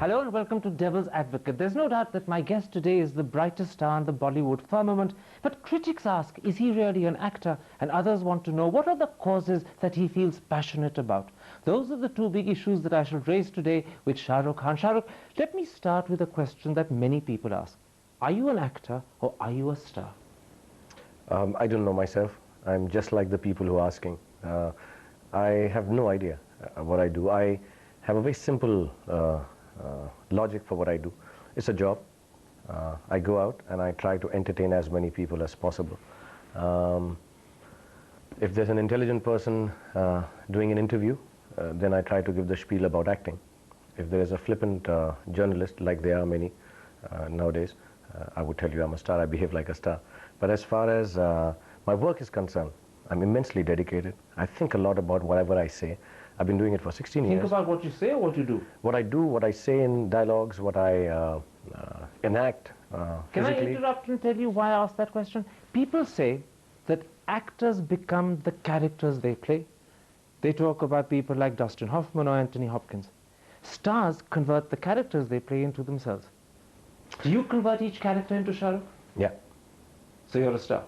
Hello and welcome to Devil's Advocate. There's no doubt that my guest today is the brightest star in the Bollywood firmament, but critics ask, is he really an actor? And others want to know, what are the causes that he feels passionate about? Those are the two big issues that I shall raise today with Shah Rukh Khan. Shah Rukh, let me start with a question that many people ask. Are you an actor or are you a star? I don't know myself. I'm just like the people who are asking. I have no idea what I do. I have a very simple logic for what I do. It's a job. I go out and I try to entertain as many people as possible. If there's an intelligent person doing an interview, then I try to give the spiel about acting. If there is a flippant journalist, like there are many nowadays, I would tell you I'm a star. I behave like a star. But as far as my work is concerned, I'm immensely dedicated. I think a lot about whatever I say. I've been doing it for 16 years. Think about what you say or what you do? What I do, what I say in dialogues, what I enact Can I physically. interrupt and tell you why I asked that question? People say that actors become the characters they play. They talk about people like Dustin Hoffman or Anthony Hopkins. Stars convert the characters they play into themselves. Do you convert each character into Shah Rukh? Yeah, So you're a star.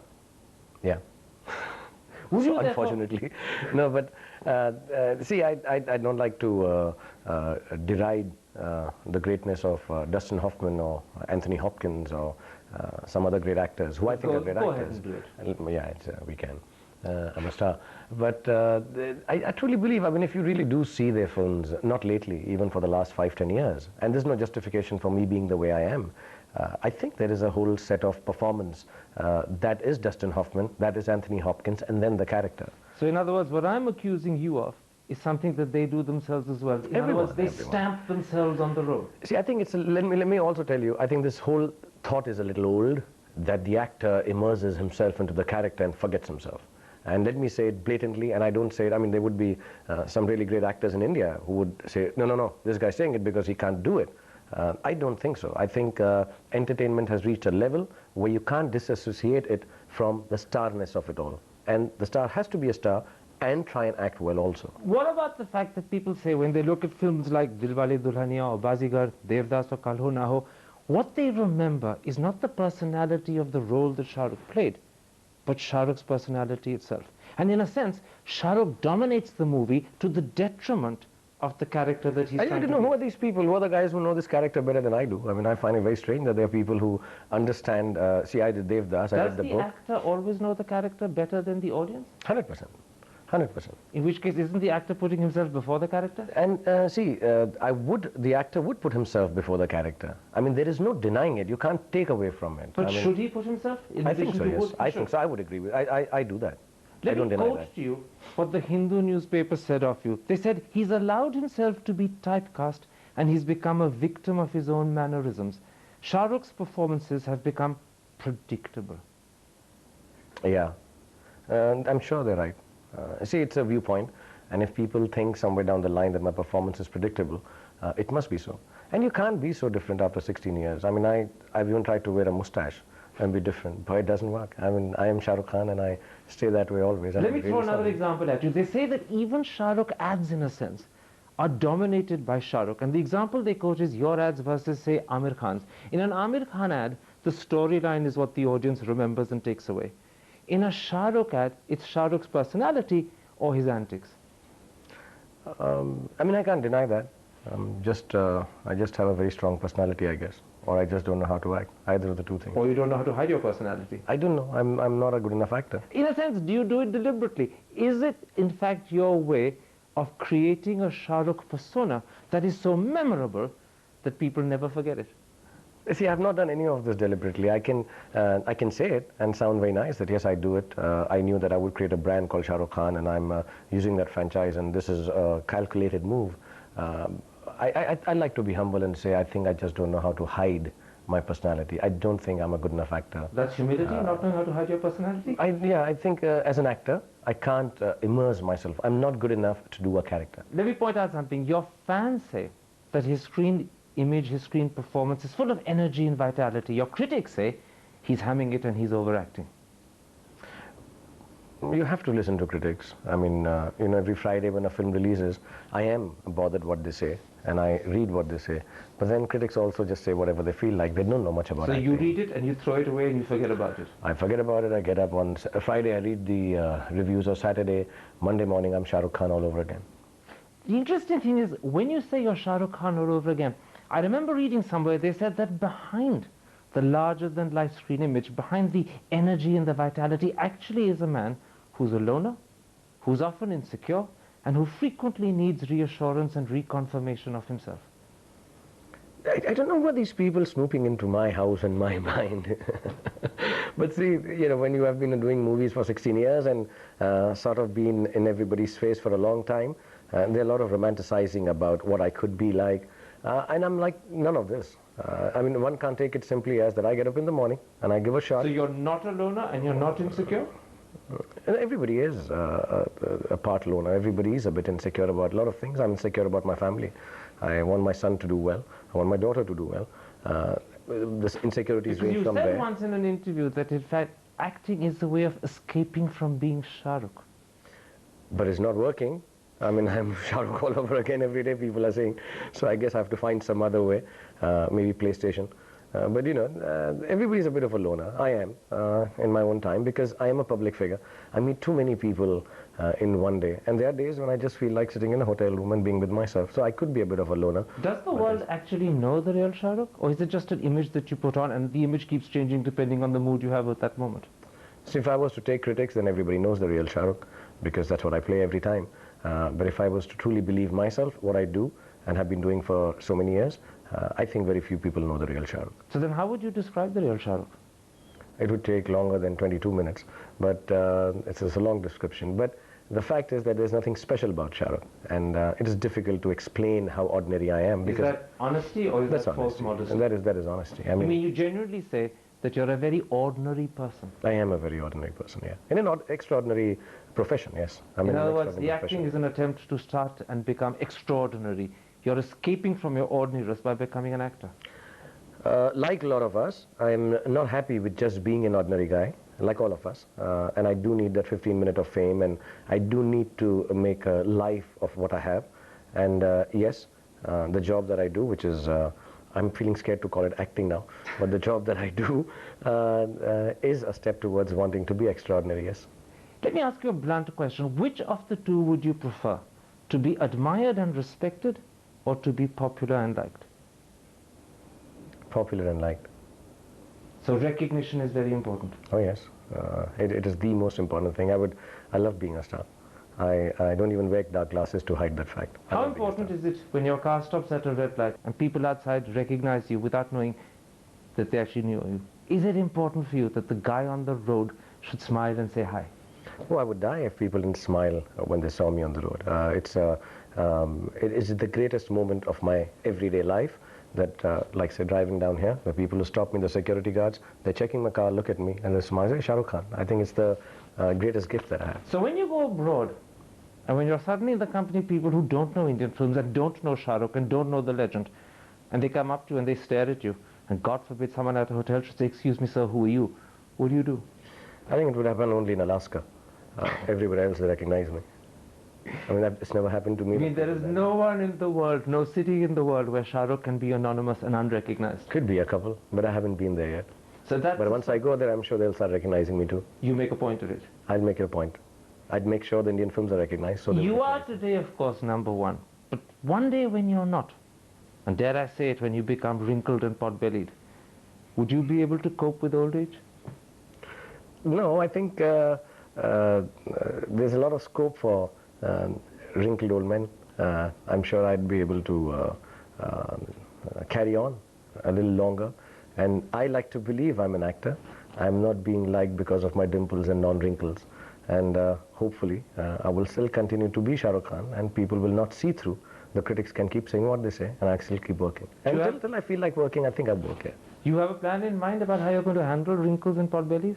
yeah. Would you Unfortunately. No, but see, I don't like to deride the greatness of Dustin Hoffman or Anthony Hopkins or some other great actors who I think are great go actors. ahead and do it. Yeah, we can. I'm a star. But I truly believe, I mean, if you really do see their films, not lately, even for the last 5-10 years, and there's no justification for me being the way I am, I think there is a whole set of performance that is Dustin Hoffman, that is Anthony Hopkins, and then the character. So in other words, what I'm accusing you of is something that they do themselves as well. In other words, they stamp themselves on the road. See, I think it's, let me also tell you, I think this whole thought is a little old, that the actor immerses himself into the character and forgets himself. And let me say it blatantly, and I don't say it, I mean, there would be some really great actors in India who would say, no, this guy's saying it because he can't do it. I don't think so. I think entertainment has reached a level where you can't disassociate it from the starness of it all. And the star has to be a star and try and act well also. What about the fact that people say when they look at films like Dilwale Dulhania or Bazigar, Devdas or Kal Ho Na Ho, what they remember is not the personality of the role that Shah Rukh played, but Shah Rukh's personality itself. And in a sense, Shah Rukh dominates the movie to the detriment of the character that he's I don't know, who are these people? Who are the guys who know this character better than I do? I mean, I find it very strange that there are people who understand, see, I did Devdas, I read the book. Does the actor always know the character better than the audience? 100%. 100%. In which case, isn't the actor putting himself before the character? And see, the actor would put himself before the character. I mean, there is no denying it. You can't take away from it. But I mean, should he put himself? I think so, yes. I think so. I would agree with I do that. Let I don't me deny quote that. to you what the Hindu newspaper said of you. They said, he's allowed himself to be typecast and he's become a victim of his own mannerisms. Shah Rukh's performances have become predictable. Yeah, and I'm sure they're right. See, it's a viewpoint, and if people think somewhere down the line that my performance is predictable, it must be so. And you can't be so different after 16 years. I mean, I've even tried to wear a mustache and be different, but it doesn't work. I mean, I am Shah Rukh Khan and I stay that way always. Let me throw another example at you. They say that even Shah Rukh ads, in a sense, are dominated by Shah Rukh. And the example they quote is your ads versus, say, Amir Khan's. In an Amir Khan ad, the storyline is what the audience remembers and takes away. In a Shah Rukh ad, it's Shah Rukh's personality or his antics. I mean, I can't deny that. I just have a very strong personality, I guess. Or I just don't know how to act. Either of the two things. Or you don't know how to hide your personality. I don't know. I'm not a good enough actor. In a sense, do you do it deliberately? Is it, in fact, your way of creating a Shah Rukh persona that is so memorable that people never forget it? See, I have not done any of this deliberately. I can say it and sound very nice that yes, I do it. I knew that I would create a brand called Shah Rukh Khan and I'm using that franchise and this is a calculated move. I like to be humble and say I think I just don't know how to hide my personality. I don't think I'm a good enough actor. That's humility, not knowing how to hide your personality? Yeah, I think as an actor, I can't immerse myself. I'm not good enough to do a character. Let me point out something. Your fans say that his screen image, his screen performance is full of energy and vitality. Your critics say he's hamming it and he's overacting. You have to listen to critics. I mean, you know, every Friday when a film releases, I am bothered what they say, and I read what they say. But then critics also just say whatever they feel like. They don't know much about So acting. you read it and you throw it away and you forget about it? I forget about it. I get up on Friday, I read the reviews, or Saturday, Monday morning, I'm Shah Rukh Khan all over again. The interesting thing is, when you say you're Shah Rukh Khan all over again, I remember reading somewhere they said that behind the larger-than-life screen image, behind the energy and the vitality, actually is a man who's a loner, who's often insecure, and who frequently needs reassurance and reconfirmation of himself. I don't know what these people snooping into my house and my mind. But see, you know, when you have been doing movies for 16 years and sort of been in everybody's face for a long time, there are a lot of romanticizing about what I could be like. And I'm like, none of this. I mean, one can't take it simply as that I get up in the morning and I give a shot. So you're not a loner and you're not insecure? And everybody is a part loner. Everybody is a bit insecure about a lot of things. I'm insecure about my family. I want my son to do well. I want my daughter to do well. This insecurity is range from there. You said once in an interview that, in fact, acting is a way of escaping from being Shah Rukh. But it's not working. I mean, I'm Shah Rukh all over again every day, people are saying. So I guess I have to find some other way, maybe PlayStation. But you know, everybody's a bit of a loner. I am, in my own time, because I am a public figure. I meet too many people in one day. And there are days when I just feel like sitting in a hotel room and being with myself. So I could be a bit of a loner. Does the world actually know the real Shah Rukh? Or is it just an image that you put on and the image keeps changing depending on the mood you have at that moment? So if I was to take critics, then everybody knows the real Shah Rukh, because that's what I play every time. But if I was to truly believe myself, what I do, and have been doing for so many years, I think very few people know the real Shah Rukh. So then how would you describe the real Shah Rukh? It would take longer than 22 minutes, but it's a long description. But the fact is that there's nothing special about Shah Rukh, and it is difficult to explain how ordinary I am. Is that honesty or is that false honesty. modesty? And that is honesty. I You mean, mean you genuinely say that you're a very ordinary person? I am a very ordinary person, yeah. In an extraordinary profession, yes. In other words, the acting is an attempt to start and become extraordinary. You're escaping from your ordinariness by becoming an actor. Like a lot of us, I'm not happy with just being an ordinary guy, like all of us. And I do need that 15 minutes of fame, and I do need to make a life of what I have. And yes, the job that I do, which is, I'm feeling scared to call it acting now, but the job that I do is a step towards wanting to be extraordinary, yes. Let me ask you a blunt question. Which of the two would you prefer? To be admired and respected, or to be popular and liked? Popular and liked. So recognition is very important. Oh yes, it is the most important thing. I love being a star. I don't even wear dark glasses to hide that fact. How important is it when your car stops at a red light and people outside recognize you without knowing that they actually knew you? Is it important for you that the guy on the road should smile and say hi? Oh, I would die if people didn't smile when they saw me on the road. It is the greatest moment of my everyday life that, like say, driving down here, the people who stop me, the security guards, they're checking my car, look at me, and they smile, say, Shah Rukh Khan. I think it's the greatest gift that I have. So when you go abroad, and when you're suddenly in the company of people who don't know Indian films and don't know Shah Rukh and don't know the legend, and they come up to you and they stare at you, and God forbid someone at a hotel should say, excuse me sir, who are you? What do you do? I think it would happen only in Alaska. Everywhere else they recognize me. I mean, it's never happened to me. I mean, there is no one in the world, no city in the world where Shah Rukh can be anonymous and unrecognized. Could be a couple, but I haven't been there yet. So but once I go there, I'm sure they'll start recognizing me too. You make a point of it. I'll make it a point. I'd make sure the Indian films are recognized. So you are today, of course, #1. But one day when you're not, and dare I say it, when you become wrinkled and pot-bellied, would you be able to cope with old age? No, I think there's a lot of scope for wrinkled old men. I'm sure I'd be able to carry on a little longer. And I like to believe I'm an actor. I'm not being liked because of my dimples and non-wrinkles. And hopefully, I will still continue to be Shah Rukh Khan, and people will not see through. The critics can keep saying what they say, and I still keep working. And until I feel like working, I think I'll work here. You have a plan in mind about how you're going to handle wrinkles and pot-bellies?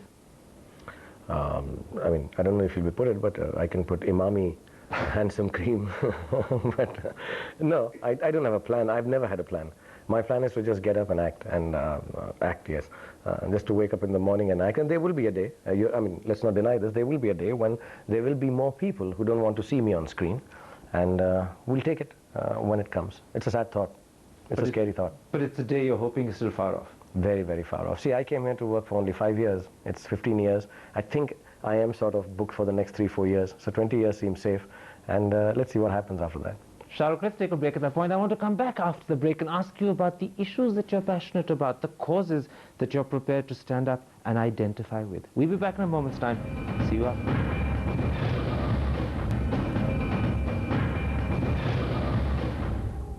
I mean, I don't know if you'll be put it, but I can put Imami handsome cream. But no, I don't have a plan. I've never had a plan. My plan is to just get up and act, and act, yes. Just to wake up in the morning and act. And there will be a day, I mean, let's not deny this, there will be a day when there will be more people who don't want to see me on screen. And we'll take it when it comes. It's a sad thought. It's a scary thought. But it's a day you're hoping is still far off. Very, very far off. See, I came here to work for only 5 years. It's 15 years. I think I am sort of booked for the next 3-4 years. So 20 years seems safe. And let's see what happens after that. Shah Rukh, let's take a break at that point. I want to come back after the break and ask you about the issues that you're passionate about, the causes that you're prepared to stand up and identify with. We'll be back in a moment's time. See you after.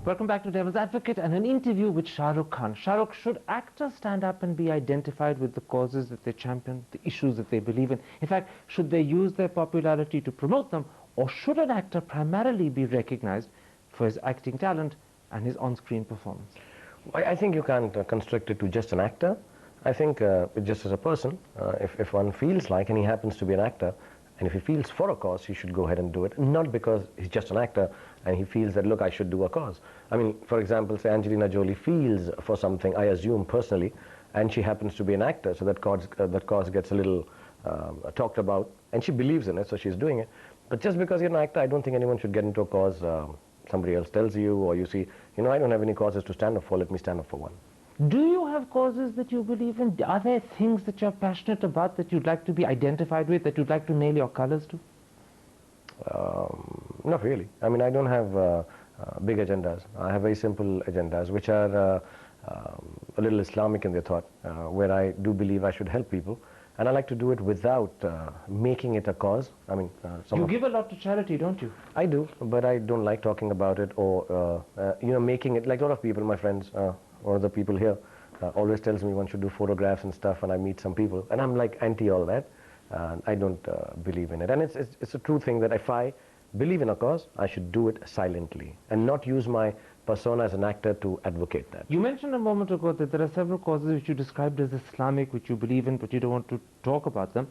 Welcome back to Devil's Advocate and an interview with Shah Rukh Khan. Shah Rukh, should actors stand up and be identified with the causes that they champion, the issues that they believe in? In fact, should they use their popularity to promote them, or should an actor primarily be recognized for his acting talent and his on-screen performance? I think you can't constrict it to just an actor. I think just as a person, if one feels like, and he happens to be an actor, and if he feels for a cause, he should go ahead and do it. Not because he's just an actor and he feels that, look, I should do a cause. I mean, for example, say Angelina Jolie feels for something, I assume personally, and she happens to be an actor, so that cause gets a little talked about, and she believes in it, so she's doing it. But just because you're an actor, I don't think anyone should get into a cause somebody else tells you, or you see, you know, I don't have any causes to stand up for, let me stand up for one. Do you have causes that you believe in? Are there things that you're passionate about that you'd like to be identified with, that you'd like to nail your colors to? Not really. I mean, I don't have big agendas. I have very simple agendas, which are a little Islamic in their thought, where I do believe I should help people. And I like to do it without making it a cause. I mean, you give a lot to charity, don't you? I do, but I don't like talking about it, or you know, making it, like a lot of people, my friends, or the people here, always tells me one should do photographs and stuff, and I meet some people, and I'm like anti all that. I don't believe in it. And it's a true thing that if I believe in a cause, I should do it silently and not use my persona as an actor to advocate that. You mentioned a moment ago that there are several causes which you described as Islamic, which you believe in, but you don't want to talk about them.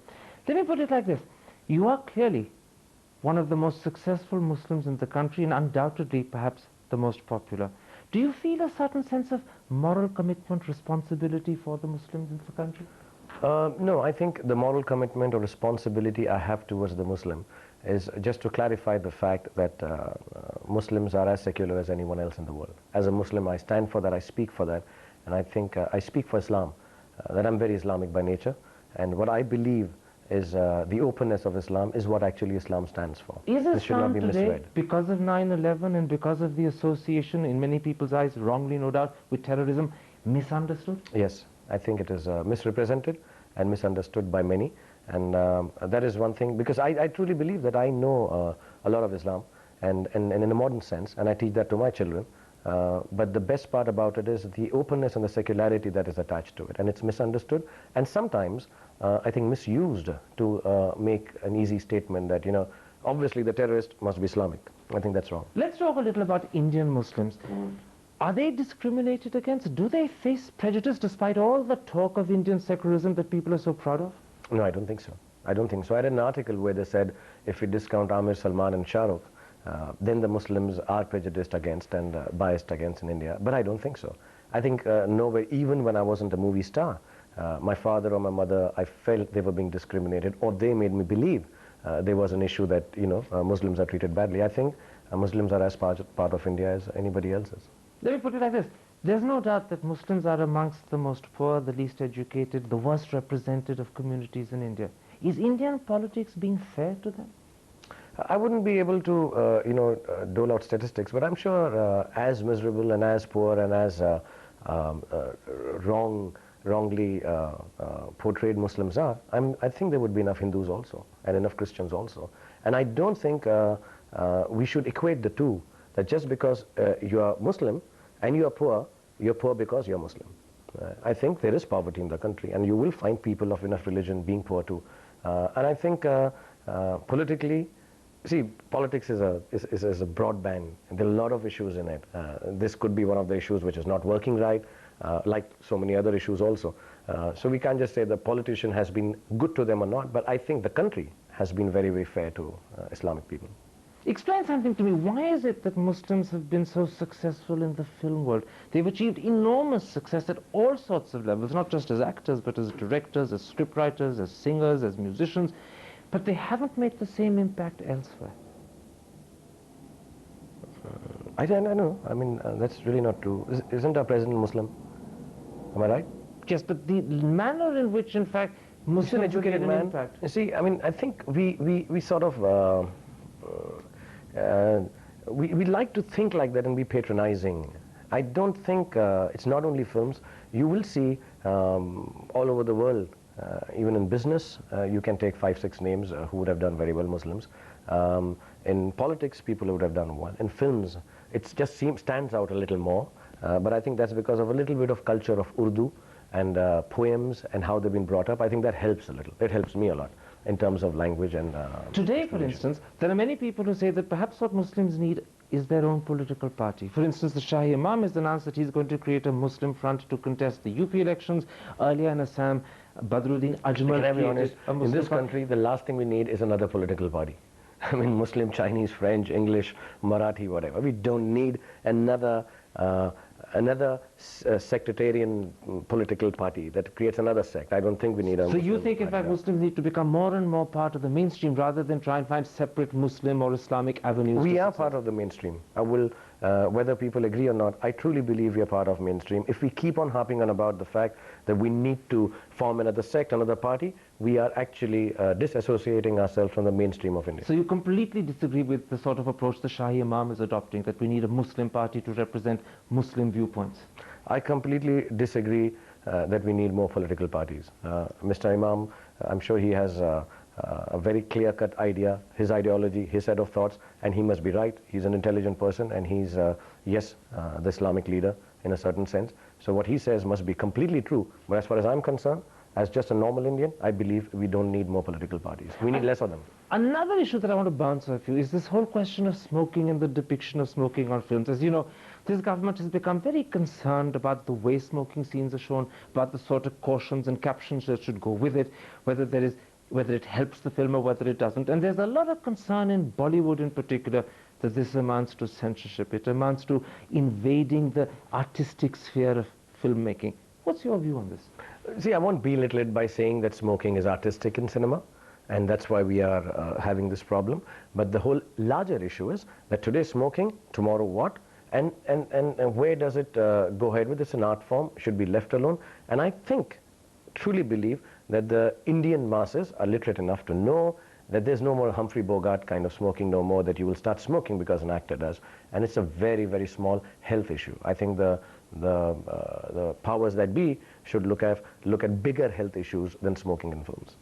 Let me put it like this. You are clearly one of the most successful Muslims in the country, and undoubtedly perhaps the most popular. Do you feel a certain sense of moral commitment, responsibility for the Muslims in the country? No, I think the moral commitment or responsibility I have towards the Muslim is just to clarify the fact that Muslims are as secular as anyone else in the world. As a Muslim, I stand for that, I speak for that, and I think I speak for Islam, that I'm very Islamic by nature, and what I believe is the openness of Islam is what actually Islam stands for. Is this should not Islam be today, misread. because of 9/11 and because of the association, in many people's eyes, wrongly no doubt, with terrorism, misunderstood? Yes, I think it is misrepresented and misunderstood by many, and that is one thing, because I truly believe that I know a lot of Islam, and in a modern sense, and I teach that to my children. But the best part about it is the openness and the secularity that is attached to it, and it's misunderstood, and sometimes I think misused to make an easy statement that, you know, obviously the terrorist must be Islamic. I think that's wrong. Let's talk a little about Indian Muslims. Are they discriminated against? Do they face prejudice despite all the talk of Indian secularism that people are so proud of? No, I don't think so. I don't think so. I read an article where they said if we discount Amir, Salman and Shah Rukh, then the Muslims are prejudiced against and biased against in India. But I don't think so. I think nowhere, even when I wasn't a movie star, my father or my mother, I felt they were being discriminated, or they made me believe there was an issue that, you know, Muslims are treated badly. I think Muslims are as part of India as anybody else is. Let me put it like this. There's no doubt that Muslims are amongst the most poor, the least educated, the worst represented of communities in India. Is Indian politics being fair to them? I wouldn't be able to, you know, dole out statistics, but I'm sure as miserable and as poor and as wrongly portrayed Muslims are, I think there would be enough Hindus also, and enough Christians also. And I don't think we should equate the two, that just because you are Muslim and you are poor because you're Muslim. I think there is poverty in the country, and you will find people of enough religion being poor too. And I think politically, see, politics is a broad band, and there are a lot of issues in it. This could be one of the issues which is not working right, like so many other issues also. So we can't just say the politician has been good to them or not, but I think the country has been very, very fair to Islamic people. Explain something to me. Why is it that Muslims have been so successful in the film world? They've achieved enormous success at all sorts of levels, not just as actors, but as directors, as scriptwriters, as singers, as musicians. But they haven't made the same impact elsewhere. I don't know. I mean, that's really not true. Isn't our president Muslim? Am I right? Yes, but the manner in which, in fact, Muslims have educated made an man. impact. You see, I mean, I think we sort of we like to think like that and be patronizing. I don't think it's not only films. You will see all over the world, even in business, you can take 5, 6 names who would have done very well, Muslims. In politics, people who would have done well. In films, it just stands out a little more. But I think that's because of a little bit of culture of Urdu and poems and how they've been brought up. I think that helps a little. It helps me a lot in terms of language and Today, for instance, there are many people who say that perhaps what Muslims need is their own political party. For instance, the Shahi Imam has announced that he's going to create a Muslim front to contest the UP elections. Earlier in Assam, Badruddin Ajmal Can I be created honest? a Muslim In this front. country, the last thing we need is another political party. I mean, Muslim, Chinese, French, English, Marathi, whatever. We don't need another sectarian political party that creates another sect. I don't think we need a So Muslim you think, in party, fact, yeah. Muslims need to become more and more part of the mainstream rather than try and find separate Muslim or Islamic avenues? We to are success? part of the mainstream. I will, whether people agree or not, I truly believe we are part of mainstream. If we keep on harping on about the fact that we need to form another sect, another party, we are actually disassociating ourselves from the mainstream of India. So you completely disagree with the sort of approach the Shahi Imam is adopting, that we need a Muslim party to represent Muslim viewpoints? I completely disagree that we need more political parties. Mr. Imam, I'm sure he has a very clear-cut idea, his ideology, his set of thoughts, and he must be right. He's an intelligent person, and he's, yes, the Islamic leader in a certain sense. So what he says must be completely true. But as far as I'm concerned, as just a normal Indian, I believe we don't need more political parties. We need less of them. Another issue that I want to bounce off you is this whole question of smoking and the depiction of smoking on films. As you know, this government has become very concerned about the way smoking scenes are shown, about the sort of cautions and captions that should go with it, whether it helps the film or whether it doesn't. And there's a lot of concern in Bollywood in particular that this amounts to censorship. It amounts to invading the artistic sphere of filmmaking. What's your view on this? See, I won't belittle it by saying that smoking is artistic in cinema, and that's why we are having this problem. But the whole larger issue is that today smoking, tomorrow what? And where does it go ahead with? It's an art form, should be left alone. And I think, truly believe, that the Indian masses are literate enough to know that there's no more Humphrey Bogart kind of smoking no more, that you will start smoking because an actor does. And it's a very, very small health issue. I think the powers that be should look at bigger health issues than smoking in films.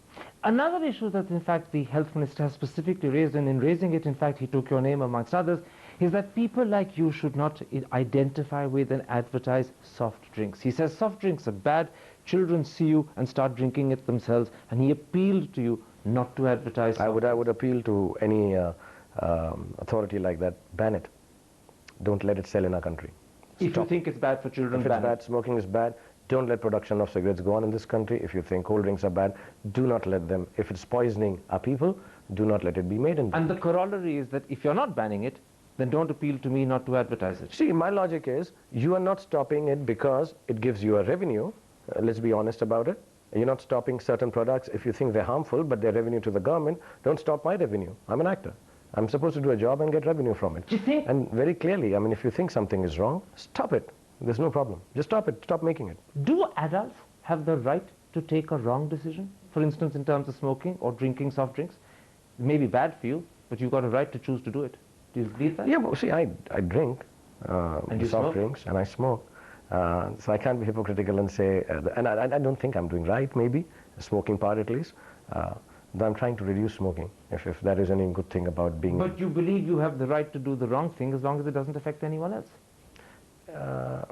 Another issue that, in fact, the health minister has specifically raised, and in raising it, in fact, he took your name amongst others, is that people like you should not identify with and advertise soft drinks. He says soft drinks are bad, children see you and start drinking it themselves, and he appealed to you not to advertise soft I would appeal to any authority like that, ban it. Don't let it sell in our country. If you think it's bad for children, If it's bad, smoking is bad, don't let production of cigarettes go on in this country. If you think cold drinks are bad, do not let them. If it's poisoning our people, do not let it be made in them. And the corollary is that if you're not banning it, then don't appeal to me not to advertise it. See, my logic is, you are not stopping it because it gives you a revenue. Let's be honest about it. You're not stopping certain products if you think they're harmful, but they're revenue to the government. Don't stop my revenue. I'm an actor. I'm supposed to do a job and get revenue from it. Do you think? And very clearly, I mean, if you think something is wrong, stop it. There's no problem. Just stop it. Stop making it. Do adults have the right to take a wrong decision? For instance, in terms of smoking or drinking soft drinks? It may be bad for you, but you've got a right to choose to do it. Do you believe that? Yeah, but see, I drink And you soft smoke? drinks and I smoke. So I can't be hypocritical and say, and I don't think I'm doing right, maybe, the smoking part at least. But I'm trying to reduce smoking, if that is any good thing about being... But you believe you have the right to do the wrong thing as long as it doesn't affect anyone else?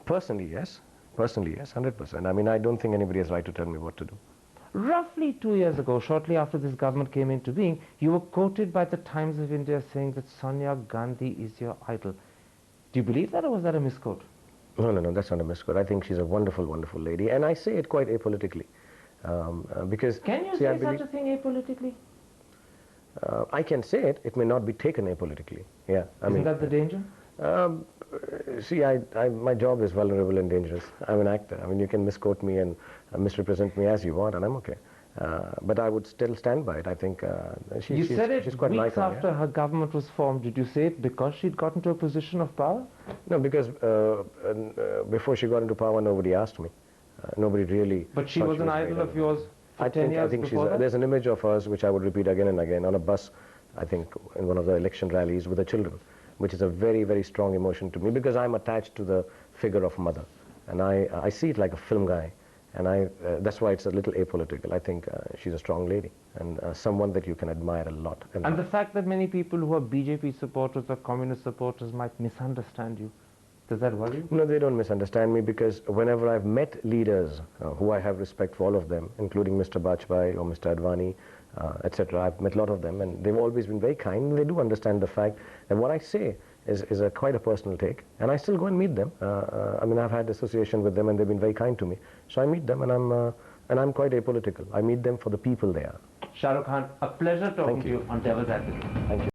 Personally, yes. Personally, yes, 100%. I mean, I don't think anybody has right to tell me what to do. Roughly 2 years ago, shortly after this government came into being, you were quoted by the Times of India saying that Sonia Gandhi is your idol. Do you believe that, or was that a misquote? No, that's not a misquote. I think she's a wonderful, wonderful lady. And I say it quite apolitically. Because... Can you see, say such a thing apolitically? I can say it, it may not be taken apolitically. Yeah, Isn't that the danger? Um, See, my job is vulnerable and dangerous. I'm an actor. I mean, you can misquote me and misrepresent me as you want, and I'm okay. But I would still stand by it. I think You said it she's quite an weeks icon, after her government was formed. Did you say it because she'd gotten to a position of power? No, because before she got into power, nobody asked me. Nobody really. But she thought was an idol great of yours for I 10 think, years before that? there's an image of hers which I would repeat again and again on a bus, I think, in one of the election rallies with the children, which is a very, very strong emotion to me because I'm attached to the figure of mother. And I see it like a film guy. And that's why it's a little apolitical. I think she's a strong lady and someone that you can admire a lot. And the fact that many people who are BJP supporters or communist supporters might misunderstand you, does that worry you? No, they don't misunderstand me because whenever I've met leaders who I have respect for all of them, including Mr. Bajpai or Mr. Advani, etc., I've met a lot of them and they've always been very kind. They do understand the fact that what I say is quite a personal take, and I still go and meet them. I mean, I've had association with them and they've been very kind to me. So I meet them and I'm quite apolitical. I meet them for the people they are. Shah Rukh Khan, a pleasure talking to you on Devil's Advocate. Thank you.